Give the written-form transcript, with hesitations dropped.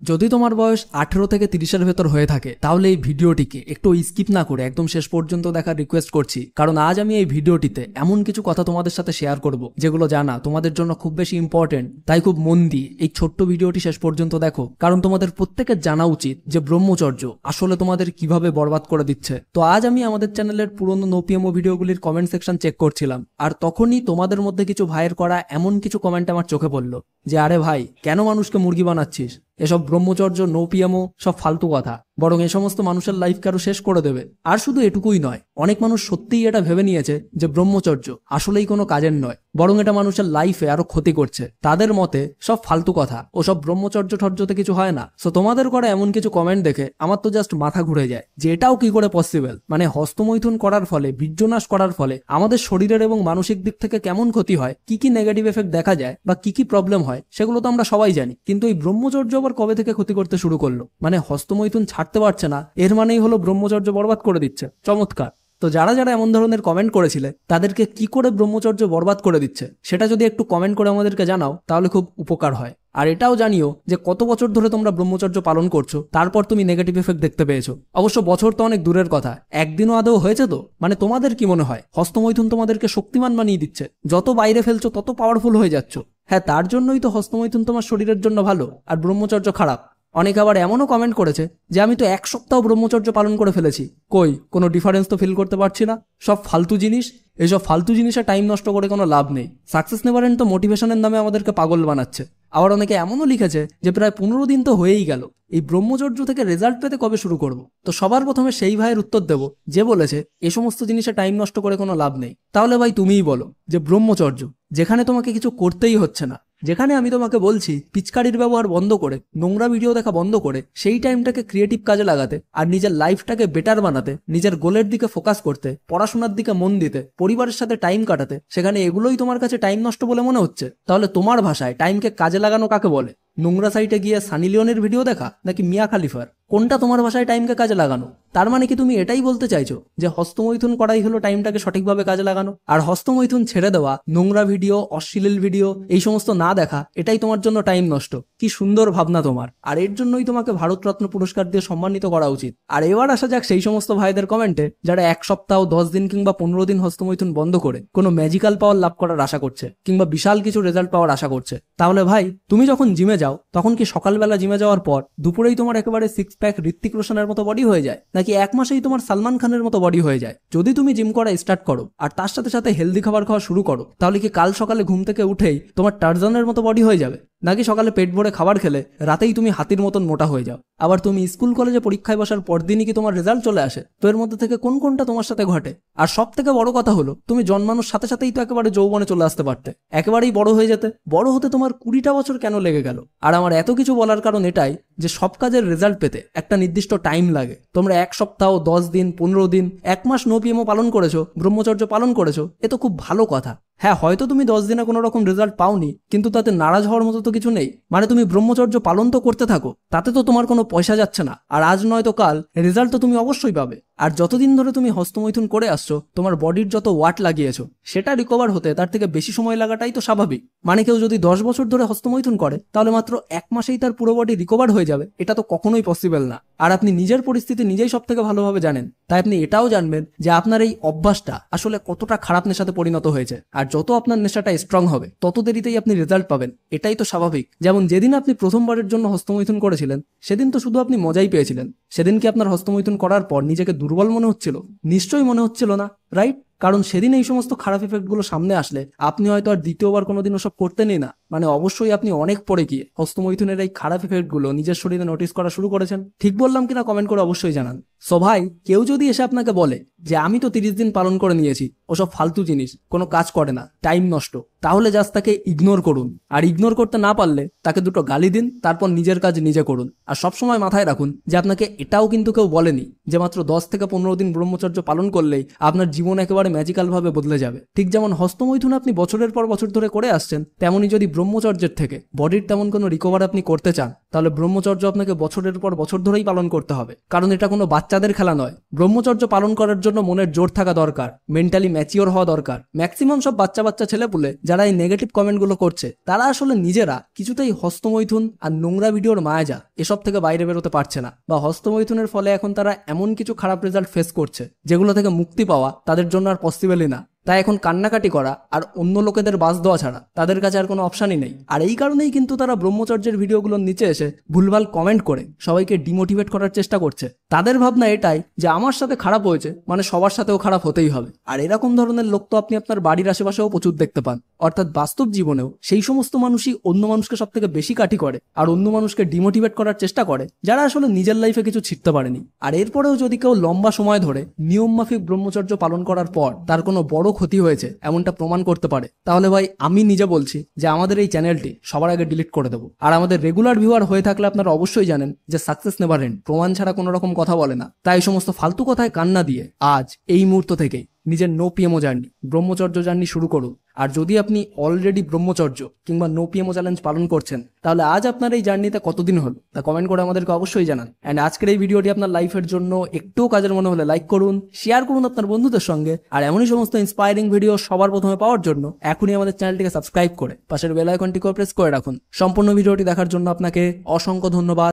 যদি তোমার বয়স 18 থেকে 30-এর ভেতর হয়ে থাকে তাহলে এই ভিডিওটিকে একটু স্কিপ না করে একদম শেষ পর্যন্ত দেখার রিকোয়েস্ট করছি, কারণ আজ আমি এই ভিডিওটিতে এমন কিছু কথা তোমাদের সাথে শেয়ার করব যেগুলো জানা তোমাদের জন্য খুব বেশি ইম্পর্টেন্ট। তাই খুব মন দিয়ে এই ছোট্ট ভিডিওটি শেষ পর্যন্ত দেখো, কারণ তোমাদের প্রত্যেকের জানা উচিত যে ব্রহ্মচর্য আসলে তোমাদের কিভাবে বরবাদ করে দিচ্ছে। তো আজ আমি আমাদের চ্যানেলের পুরনো নোপিএমও ভিডিওগুলির কমেন্ট সেকশন চেক করছিলাম, আর তখনই তোমাদের মধ্যে কিছু ভাইয়ের করা এমন কিছু কমেন্ট আমার চোখে পড়লো যে আরে ভাই, কেন মানুষকে মুরগি বানাচ্ছিস? এসব ব্রহ্মচর্য নোপিএমও সব ফালতু কথা, বরং এ সমস্ত মানুষের লাইফকে আরো শেষ করে দেবে। আর শুধু এটুকুই নয়, অনেক মানুষ সত্যিই এটা ভেবে নিয়েছে যে ব্রহ্মচর্য আসলেই কোনো কাজের নয়, বরং এটা মানুষের লাইফে আরো ক্ষতি করছে। তাদের মতে সব ফালতু কথা ও সব ব্রহ্মচর্য ঠর্যতে কিছু হয় না। সো তোমাদের করা এমন কিছু কমেন্ট দেখে আমার তো জাস্ট মাথা ঘুরে যায় যে এটাও কি করে পসিবল। মানে হস্তমৈথুন করার ফলে, বীর্যনাশ করার ফলে আমাদের শরীরের এবং মানসিক দিক থেকে কেমন ক্ষতি হয়, কি কি নেগেটিভ এফেক্ট দেখা যায় বা কি কি প্রবলেম হয়, সেগুলো তো আমরা সবাই জানি। কিন্তু এই ব্রহ্মচর্য আবার কবে থেকে ক্ষতি করতে শুরু করলো? মানে হস্তমৈথুন ছাড়তে পারছে না, এর মানেই হলো ব্রহ্মচর্য বরবাদ করে দিচ্ছে। চমৎকার। তো যারা যারা এমন ধরনের কমেন্ট করেছিলে তাদেরকে কি করে ব্রহ্মচর্য বরবাদ করে দিচ্ছে সেটা যদি একটু কমেন্ট করে আমাদেরকে জানাও তাহলে খুব উপকার হয়। আর এটাও জানিও যে কত বছর ধরে তোমরা ব্রহ্মচর্য পালন করছো, তারপর তুমি নেগেটিভ এফেক্ট দেখতে পেয়েছো। অবশ্য বছর তো অনেক দূরের কথা, একদিনও আদৌ হয়েছে তো? মানে তোমাদের কি মনে হয় হস্তমৈথুন তোমাদেরকে শক্তিমান বানিয়ে দিচ্ছে? যত বাইরে ফেলছো তত পাওয়ারফুল হয়ে যাচ্ছ। হ্যাঁ, তার জন্যই তো হস্তমৈথুন তোমার শরীরের জন্য ভালো আর ব্রহ্মচর্য খারাপ। অনেকে আবার এমনও কমেন্ট করেছে যে আমি তো 1 সপ্তাহ ব্রহ্মচর্য পালন করে ফেলেছি, কই কোনো ডিফারেন্স তো ফিল করতে পারছি না। সব ফালতু জিনিস। এইসব ফালতু জিনিসে টাইম নষ্ট করে কোনো লাভ নেই। সাকসেস নেভার এন্ড তো মোটিভেশনের নামে আমাদেরকে পাগল বানাচ্ছে। আবার অনেকে এমনও লিখেছে যে প্রায় 15 দিন তো হয়েই গেল, এই ব্রহ্মচর্য থেকে রেজাল্ট পেতে কবে শুরু করব? তো সবার প্রথমে সেই ভাইয়ের উত্তর দেব যে বলেছে এ সমস্ত জিনিসে টাইম নষ্ট করে কোনো লাভ নেই। তাহলে ভাই তুমিই বলো যে ব্রহ্মচর্য যেখানে তোমাকে কিছু করতেই হচ্ছে না, যেখানে আমি তোমাকে বলছি পিচকারির ব্যবহার বন্ধ করে, নোংরা ভিডিও দেখা বন্ধ করে সেই টাইমটাকে ক্রিয়েটিভ কাজে লাগাতে আর নিজের লাইফটাকে বেটার বানাতে, নিজের গোলের দিকে ফোকাস করতে, পড়াশোনার দিকে মন দিতে, পরিবারের সাথে টাইম কাটাতে, সেখানে এগুলোই তোমার কাছে টাইম নষ্ট বলে মনে হচ্ছে, তাহলে তোমার ভাষায় টাইমকে কাজে লাগানো কাকে বলে? নোংরা সাইটে গিয়ে সানি লিওনের ভিডিও দেখা নাকি মিয়া খালিফার? কোনটা তোমার ভাষায় টাইমকে কাজে লাগানো? তার মানে কি তুমি এটাই বলতে চাইছো যে হস্তমৈথুন করাই হলো টাইমটাকে সঠিকভাবে কাজে লাগানো, আর হস্তমৈথুন ছেড়ে দেওয়া, নোংরা ভিডিও, অশ্লীল ভিডিও এই সমস্ত না দেখা, এটাই তোমার জন্য টাইম নষ্ট? কি সুন্দর ভাবনা তোমার! আর এর জন্যই তোমাকে ভারতরত্ন পুরস্কার দিয়ে সম্মানিত করা উচিত। আর এবার আসা যাক সেই সমস্ত ভাইদের কমেন্টে যারা 1 সপ্তাহ, 10 দিন কিংবা 15 দিন হস্তমৈথুন বন্ধ করে কোনো ম্যাজিক্যাল পাওয়ার লাভ করার আশা করছে কিংবা বিশাল কিছু রেজাল্ট পাওয়ার আশা করছে। তাহলে ভাই, তুমি যখন জিমে যাও তখন কি সকালবেলা জিমে যাওয়ার পর দুপুরেই তোমার একেবারে 6 প্যাক ঋত্বিক রোশনের মতো বডি হয়ে যায়, নাকি 1 মাসেই তোমার সালমান খানের মতো বডি হয়ে যায়? যদি তুমি জিম করা স্টার্ট করো আর তার সাথে সাথে হেলদি খাবার খাওয়া শুরু করো, তাহলে কি কাল সকালে ঘুম থেকে উঠেই তোমার টারজানের মতো বডি হয়ে যাবে? নাকি সকালে পেট ভরে খাবার খেলে রাতেই তুমি হাতির মতন মোটা হয়ে যাও? আবার তুমি স্কুল কলেজে পরীক্ষায় বসার পরদিনই কি তোমার রেজাল্ট চলে আসে? তো এর মধ্যে থেকে কোনটা তোমার সাথে ঘটে? আর সব থেকে বড় কথা হলো, তুমি জন্মানোর সাথে সাথেই তো একেবারে যৌবনে চলে আসতে পারতে, একেবারেই বড় হয়ে যেতে। বড় হতে তোমার 20টা বছর কেন লেগে গেল? আর আমার এত কিছু বলার কারণ এটাই যে সব কাজের রেজাল্ট পেতে একটা নির্দিষ্ট টাইম লাগে। তোমরা 1 সপ্তাহ, 10 দিন, 15 দিন, 1 মাস নোপিএমও পালন করেছো, ব্রহ্মচর্য পালন করেছো, এ তো খুব ভালো কথা। হ্যাঁ, হয়তো তুমি 10 দিনে কোনো রকম রেজাল্ট পাওনি, কিন্তু তাতে নারাজ হওয়ার মতো তো কিছু নেই। মানে তুমি ব্রহ্মচর্য পালন তো করতে থাকো, তাতে তো তোমার কোনো পয়সা যাচ্ছে না, আর আজ নয়তো কাল রেজাল্ট তো তুমি অবশ্যই পাবে। আর যতদিন ধরে তুমি হস্তমৈথুন করে আসছো, তোমার বডির যত ওয়াট লাগিয়েছো সেটা রিকভার হতে তার থেকে বেশি সময় লাগাটাই তো স্বাভাবিক। মানে কেউ যদি 10 বছর ধরে হস্তমৈথুন করে তাহলে মাত্র 1 মাসেই তার পুরো বডি রিকভার হয়ে যাবে, এটা তো কখনোই পসিবল না। আর আপনি নিজের পরিস্থিতি নিজেই সব থেকে ভালোভাবে জানেন, তাই আপনি এটাও জানবেন যে আপনার এই অভ্যাসটা আসলে কতটা খারাপ নেশাতে পরিণত হয়েছে। আর যত আপনার নেশাটা স্ট্রং হবে তত দেরিতেই আপনি রেজাল্ট পাবেন, এটাই তো স্বাভাবিক। যেমন যেদিন আপনি প্রথমবারের জন্য হস্তমৈথুন করেছিলেন সেদিন তো শুধু আপনি মজাই পেয়েছিলেন। সেদিন কি আপনার হস্তমৈথুন করার পর নিজেকে দুর্বল মনে হচ্ছিল? নিশ্চয়ই মনে হচ্ছিল না, রাইট? কারণ সেদিন এই সমস্ত খারাপ এফেক্টগুলো সামনে আসলে আপনি হয়তো আর দ্বিতীয়বার কোনোদিন ওসব করতেনই না। মানে অবশ্যই আপনি অনেক পরে গিয়ে হস্তমৈথুনের এই খারাপ এফেক্টগুলো নিজের শরীরে নোটিস করা শুরু করেছেন। ঠিক বললাম কিনা কমেন্ট করে অবশ্যই জানান। সো ভাই, কেউ যদি এসে আপনাকে বলে যে আমি তো 30 দিন পালন করে নিয়েছি, ওসব ফালতু জিনিস, কোনো কাজ করে না, টাইম নষ্ট, তাহলে জাস্ট তাকে ইগনোর করুন। আর ইগনোর করতে না পারলে তাকে দুটো গালি দিন, তারপর নিজের কাজ নিজে করুন। আর সবসময় মাথায় রাখুন যে আপনাকে এটাও কিন্তু কেউ বলেনি যে মাত্র 10 থেকে 15 দিন ব্রহ্মচর্য পালন করলেই আপনার জীবন একেবারে ম্যাজিক্যাল ভাবে বদলে যাবে। ঠিক যেমন হস্তমৈথুন আপনি বছরের পর বছর ধরে করে আসছেন, তেমনই যদি ব্রহ্মচর্যের থেকে বডির তেমন কোনো রিকভার আপনি করতে চান, তাহলে ব্রহ্মচর্য আপনাকে বছরের পর বছর ধরেই পালন করতে হবে। কারণ এটা কোনো বাচ্চাদের খেলা নয়। ব্রহ্মচর্য পালন করার জন্য মনের জোর থাকা দরকার, মেন্টালি ম্যাচিওর হওয়া দরকার। ম্যাক্সিমাম সব বাচ্চা বাচ্চা ছেলেপুলে যারা এই নেগেটিভ কমেন্টগুলো করছে তারা আসলে নিজেরা কিছুতেই হস্তমৈথুন আর নোংরা ভিডিওর মায়াজা এসব থেকে বাইরে বেরোতে পারছে না, বা হস্তমৈথুনের ফলে এখন তারা এমন কিছু খারাপ রেজাল্ট ফেস করছে যেগুলো থেকে মুক্তি পাওয়া তাদের জন্য আর পসিবলই না। তাই এখন কান্নাকাটি করা আর অন্য লোকেদের বাস দেওয়া ছাড়া তাদের কাছে আর কোনো অপশানই নেই। আর এই কারণেই কিন্তু তারা ব্রহ্মচর্যের ভিডিওগুলোর নিচে এসে ভুলভাল কমেন্ট করে সবাইকে ডিমোটিভেট করার চেষ্টা করছে। তাদের ভাবনা এটাই যে আমার সাথে খারাপ হয়েছে মানে সবার সাথেও খারাপ হতেই হবে। আর এরকম ধরনের লোক তো আপনি আপনার বাড়ির আশেপাশেও প্রচুর দেখতে পান। অর্থাৎ বাস্তব জীবনেও সেই সমস্ত মানুষই অন্য মানুষকে সব থেকে বেশি কাঠি করে আর অন্য মানুষকে ডিমোটিভেট করার চেষ্টা করে যারা আসলে নিজের লাইফে কিছু ছিটতে পারেনি। আর এরপরেও যদি কেউ লম্বা সময় ধরে নিয়ম মাফিক ব্রহ্মচর্য পালন করার পর তার কোনো বড় ক্ষতি হয়েছে এমনটা প্রমাণ করতে পারে, তাহলে ভাই আমি নিজে বলছি যে আমাদের এই চ্যানেলটি সবার আগে ডিলিট করে দেবো। আর আমাদের রেগুলার ভিউয়ার হয়ে থাকলে আপনারা অবশ্যই জানেন যে সাকসেস নেভার এন্ড, প্রমাণ ছাড়া কোনো রকম কথা বলে না। তাই সমস্ত ফালতু কথায় কান্না দিয়ে আজ এই মুহূর্ত থেকেই নিজের নো পিএমও জার্নি, ব্রহ্মচর্য জার্নি শুরু করুন। আর যদি আপনি অলরেডি ব্রহ্মচর্য কিংবা নো পিএমও চ্যালেঞ্জ পালন করছেন তাহলে আজ আপনার এই জার্নিতে কতদিন হলো তা কমেন্ট করে আমাদেরকে অবশ্যই জানান। অ্যান্ড আজকের এই ভিডিওটি আপনার লাইফের জন্য একটুও কাজের মনে হলে লাইক করুন, শেয়ার করুন আপনার বন্ধুদের সঙ্গে। আর এমনই সমস্ত ইন্সপায়ারিং ভিডিও সবার প্রথমে পাওয়ার জন্য এখনই আমাদের চ্যানেলটিকে সাবস্ক্রাইব করে পাশের বেল আইকনটি প্রেস করে রাখুন। সম্পূর্ণ ভিডিওটি দেখার জন্য আপনাকে অসংখ্য ধন্যবাদ।